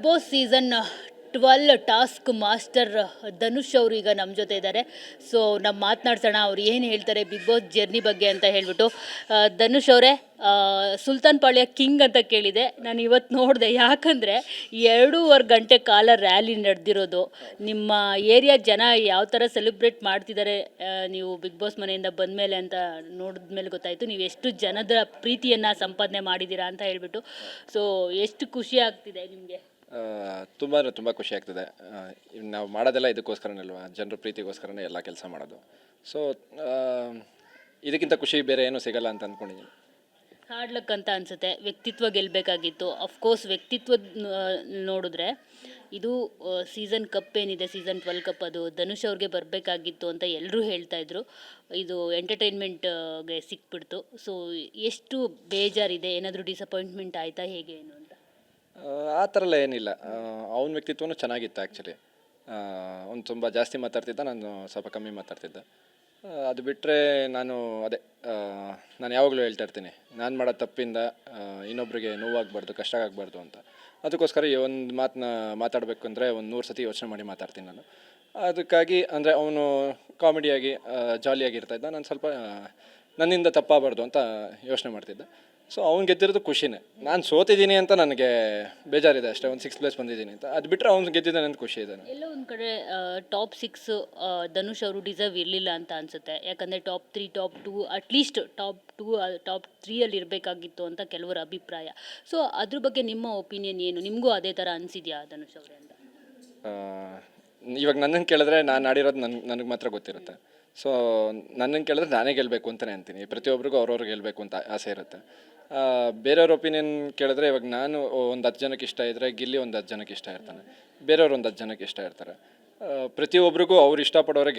Boss season 12 task master Dhanush ಅವರು ಈಗ ನಮ್ಮ ಜೊತೆ ಇದ್ದಾರೆ. ಸೊ ನಮ್ಮ ಮಾತನಾಡ್ಸೋಣ ಅವ್ರು ಏನು ಹೇಳ್ತಾರೆ ಬಿಗ್ ಬಾಸ್ ಜರ್ನಿ ಬಗ್ಗೆ ಅಂತ ಹೇಳ್ಬಿಟ್ಟು. ಧನುಷ್ ಅವರೇ, ಸುಲ್ತಾನ್ ಪಾಳ್ಯ ಕಿಂಗ್ ಅಂತ ಕೇಳಿದೆ. ನಾನು ಇವತ್ತು ನೋಡಿದೆ, ಯಾಕಂದರೆ 2.5 ಗಂಟೆ ಕಾಲ ರ್ಯಾಲಿ ನಡೆದಿರೋದು. ನಿಮ್ಮ ಏರಿಯಾ ಜನ ಯಾವ ಥರ ಸೆಲೆಬ್ರೇಟ್ ಮಾಡ್ತಿದ್ದಾರೆ ನೀವು ಬಿಗ್ ಬಾಸ್ ಮನೆಯಿಂದ ಬಂದಮೇಲೆ ಅಂತ ನೋಡಿದ್ಮೇಲೆ ಗೊತ್ತಾಯಿತು. ನೀವು ಎಷ್ಟು ಜನದ ಪ್ರೀತಿಯನ್ನು ಸಂಪಾದನೆ ಮಾಡಿದ್ದೀರಾ ಅಂತ ಹೇಳ್ಬಿಟ್ಟು. ಸೊ ಎಷ್ಟು ಖುಷಿ ಆಗ್ತಿದೆ ನಿಮಗೆ? ತುಂಬ ಖುಷಿ ಆಗ್ತಿದೆ. ನಾವು ಮಾಡೋದೆಲ್ಲ ಇದಕ್ಕೋಸ್ಕರನೇ ಅಲ್ವಾ, ಜನರ ಪ್ರೀತಿಗೋಸ್ಕರನೇ ಎಲ್ಲ ಕೆಲಸ ಮಾಡೋದು. ಸೊ ಇದಕ್ಕಿಂತ ಖುಷಿ ಬೇರೆ ಏನೂ ಸಿಗಲ್ಲ ಅಂತ ಅಂದ್ಕೊಂಡಿದ್ದೀನಿ. ಹಾಡ್ಲಕ್ ಅಂತ ಅನಿಸುತ್ತೆ. ವ್ಯಕ್ತಿತ್ವ ಗೆಲ್ಲಬೇಕಾಗಿತ್ತು. ಅಫ್ಕೋರ್ಸ್ ವ್ಯಕ್ತಿತ್ವ ನೋಡಿದ್ರೆ ಇದು ಸೀಸನ್ ಕಪ್ ಏನಿದೆ, ಸೀಸನ್ 12 ಕಪ್, ಅದು ಧನುಷ್ ಅವ್ರಿಗೆ ಬರಬೇಕಾಗಿತ್ತು ಅಂತ ಎಲ್ಲರೂ ಹೇಳ್ತಾಯಿದ್ರು. ಇದು ಎಂಟರ್ಟೈನ್ಮೆಂಟ್ಗೆ ಸಿಕ್ಬಿಡ್ತು. ಸೊ ಎಷ್ಟು ಬೇಜಾರಿದೆ? ಏನಾದರೂ ಡಿಸಪಾಯಿಂಟ್ಮೆಂಟ್ ಆಯಿತಾ, ಹೇಗೆ ಏನು ಅಂತ? ಆ ಥರ ಎಲ್ಲ ಏನಿಲ್ಲ. ಅವನ ವ್ಯಕ್ತಿತ್ವನೂ ಚೆನ್ನಾಗಿತ್ತು ಆ್ಯಕ್ಚುಲಿ. ಅವ್ನು ತುಂಬ ಜಾಸ್ತಿ ಮಾತಾಡ್ತಿದ್ದ, ನಾನು ಸ್ವಲ್ಪ ಕಮ್ಮಿ ಮಾತಾಡ್ತಿದ್ದೆ. ಅದು ಬಿಟ್ಟರೆ ನಾನು ಯಾವಾಗಲೂ ಹೇಳ್ತಾ ಇರ್ತೀನಿ, ನಾನು ಮಾಡೋ ತಪ್ಪಿಂದ ಇನ್ನೊಬ್ರಿಗೆ ನೋವಾಗಬಾರ್ದು, ಕಷ್ಟ ಆಗಬಾರ್ದು ಅಂತ. ಅದಕ್ಕೋಸ್ಕರ ಈ ಒಂದು ಮಾತನ್ನ ಮಾತಾಡಬೇಕು ಅಂದರೆ 100 ಸತಿ ಯೋಚನೆ ಮಾಡಿ ಮಾತಾಡ್ತೀನಿ ನಾನು. ಅದಕ್ಕಾಗಿ ಅಂದರೆ ಅವನು ಕಾಮಿಡಿಯಾಗಿ ಜಾಲಿಯಾಗಿರ್ತಾಯಿದ್ದ, ನಾನು ಸ್ವಲ್ಪ ನನ್ನಿಂದ ತಪ್ಪಾಗಬಾರ್ದು ಅಂತ ಯೋಚನೆ ಮಾಡ್ತಿದ್ದೆ. ಸೊ ಅವ್ನು ಗೆದ್ದಿರೋದು ಖುಷಿನೇ. ನಾನು ಸೋತಿದ್ದೀನಿ ಅಂತ ನನಗೆ ಬೇಜಾರಿದೆ ಅಷ್ಟೇ, ಒಂದು 6th ಪ್ಲೇಸ್ ಬಂದಿದ್ದೀನಿ ಅಂತ. ಅದು ಬಿಟ್ಟರೆ ಅವ್ನು ಗೆದ್ದಿದ್ದಾನೆ ಅಂತ ಖುಷಿ ಇದೆ. ಎಲ್ಲೋ ಒಂದು ಕಡೆ ಟಾಪ್ 6 ಧನುಷ್ ಅವರು ಡಿಸರ್ವ್ ಇರಲಿಲ್ಲ ಅಂತ ಅನಿಸುತ್ತೆ. ಯಾಕಂದರೆ top 3, top 2, at least top 2, top 3ಅಲ್ಲಿ ಇರಬೇಕಾಗಿತ್ತು ಅಂತ ಕೆಲವರ ಅಭಿಪ್ರಾಯ. ಸೊ ಅದ್ರ ಬಗ್ಗೆ ನಿಮ್ಮ ಒಪಿನಿಯನ್ ಏನು? ನಿಮಗೂ ಅದೇ ಥರ ಅನಿಸಿದ್ಯಾ ಧನುಷ್ ಅವರೇ ಅಂತ? ಇವಾಗ ನನ್ನನ್ನು ಕೇಳಿದ್ರೆ ನಾನು ಆಡಿರೋದು ನನಗೆ ಮಾತ್ರ ಗೊತ್ತಿರುತ್ತೆ. ಸೊ ನನ್ನನ್ನು ಕೇಳಿದ್ರೆ ನಾನೇ ಗೆಲ್ಲಬೇಕು ಅಂತಲೇ ಅಂತೀನಿ. ಪ್ರತಿಯೊಬ್ಬರಿಗೂ ಅವ್ರವ್ರಿಗೆ ಗೆಲ್ಲಬೇಕು ಅಂತ ಆಸೆ ಇರುತ್ತೆ. ಬೇರೆಯವ್ರ ಒಪಿನಿಯನ್ ಕೇಳಿದ್ರೆ, ಇವಾಗ ನಾನು ಒಂದು 10 ಜನಕ್ಕೆ ಇಷ್ಟ ಇದ್ದರೆ ಗಿಲ್ಲಿ ಒಂದು 10 ಜನಕ್ಕೆ ಇಷ್ಟ ಇರ್ತಾನೆ, ಬೇರೆಯವ್ರು ಒಂದು 10 ಜನಕ್ಕೆ ಇಷ್ಟ ಇರ್ತಾರೆ. ಪ್ರತಿಯೊಬ್ಬರಿಗೂ ಅವ್ರು ಇಷ್ಟಪಡೋರೆ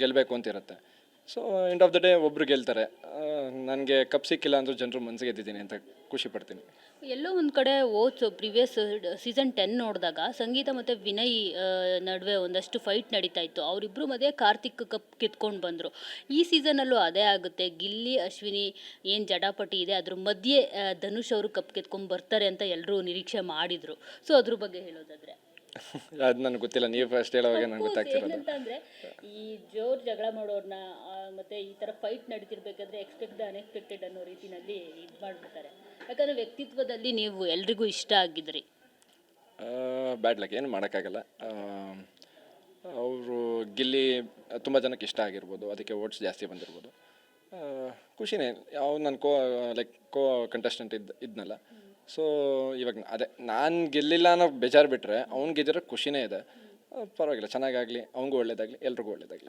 ಗೆಲ್ಲಬೇಕು ಅಂತ ಇರುತ್ತೆ. So end of the day ಒಬ್ಬರು ಗೆಲ್ತಾರೆ. ನನಗೆ ಕಪ್ ಸಿಕ್ಕಿಲ್ಲ ಅಂದರೂ ಜನರು ಮನಸ್ಸಿಗೆ ಗೆದ್ದಿದ್ದೀನಿ ಅಂತ ಖುಷಿ ಪಡ್ತೀನಿ. ಎಲ್ಲೋ ಒಂದು ಕಡೆ ಪ್ರಿವಿಯಸ್ ಸೀಸನ್ 10 ನೋಡಿದಾಗ ಸಂಗೀತ ಮತ್ತು ವಿನಯ್ ನಡುವೆ ಒಂದಷ್ಟು ಫೈಟ್ ನಡೀತಾ ಇತ್ತು. ಅವರಿಬ್ಬರು ಮಧ್ಯೆ ಕಾರ್ತಿಕ್ ಕಪ್ ಕಿತ್ಕೊಂಡು ಬಂದರು. ಈ ಸೀಸನಲ್ಲೂ ಅದೇ ಆಗುತ್ತೆ. ಗಿಲ್ಲಿ ಅಶ್ವಿನಿ ಏನು ಜಟಾಪಟಿ ಇದೆ, ಅದ್ರ ಮಧ್ಯೆ ಧನುಷ್ ಅವರು ಕಪ್ ಕಿತ್ಕೊಂಡು ಬರ್ತಾರೆ ಅಂತ ಎಲ್ಲರೂ ನಿರೀಕ್ಷೆ ಮಾಡಿದರು. ಸೊ ಅದ್ರ ಬಗ್ಗೆ ಹೇಳೋದಾದರೆ ಅದು ನನಗೆ ಗೊತ್ತಿಲ್ಲ, ನೀವು ಫಸ್ಟ್ ಹೇಳೋವಾಗ ನನಗೆ ಗೊತ್ತಾಗ್ತಿರೋದು. ಏನಂತಂದರೆ, ಈ ಜೋರು ಜಗಳ ಮಾಡೋರನ್ನ ಮತ್ತು ಈ ಥರ ಫೈಟ್ ನಡೀತಿರ್ಬೇಕಾದ್ರೆ ಎಕ್ಸ್ಪೆಕ್ಟ್ ದ ಅನ್ಎಕ್ಸ್ಪೆಕ್ಟೆಡ್ ಅನ್ನೋ ರೀತಿಯಲ್ಲಿ ಇದು ಮಾಡಿಬಿಡ್ತಾರೆ. ಯಾಕಂದರೆ ವ್ಯಕ್ತಿತ್ವದಲ್ಲಿ ನೀವು ಎಲ್ರಿಗೂ ಇಷ್ಟ ಆಗಿದ್ರಿ. ಬ್ಯಾಡ್ ಲಕ್, ಏನು ಮಾಡೋಕ್ಕಾಗಲ್ಲ. ಅವರು ಗಿಲ್ಲಿ ತುಂಬ ಜನಕ್ಕೆ ಇಷ್ಟ ಆಗಿರ್ಬೋದು, ಅದಕ್ಕೆ ವೋಟ್ಸ್ ಜಾಸ್ತಿ ಬಂದಿರ್ಬೋದು. ಖುಷಿನೇ. ನಾನು ಕೋ ಕಂಟೆಸ್ಟೆಂಟ್ ಇದ್ನಲ್ಲ. ಸೊ ಇವಾಗ ನಾನು ಗೆಲ್ಲಿಲ್ಲ ಅನ್ನೋ ಬೇಜಾರು ಬಿಟ್ಟರೆ ಅವ್ನು ಗೆದ್ದಿರೋ ಖುಷಿನೇ ಇದೆ. ಪರವಾಗಿಲ್ಲ, ಚೆನ್ನಾಗಾಗಲಿ, ಅವ್ನಿಗೂ ಒಳ್ಳೇದಾಗಲಿ, ಎಲ್ರಿಗೂ ಒಳ್ಳೇದಾಗಲಿ.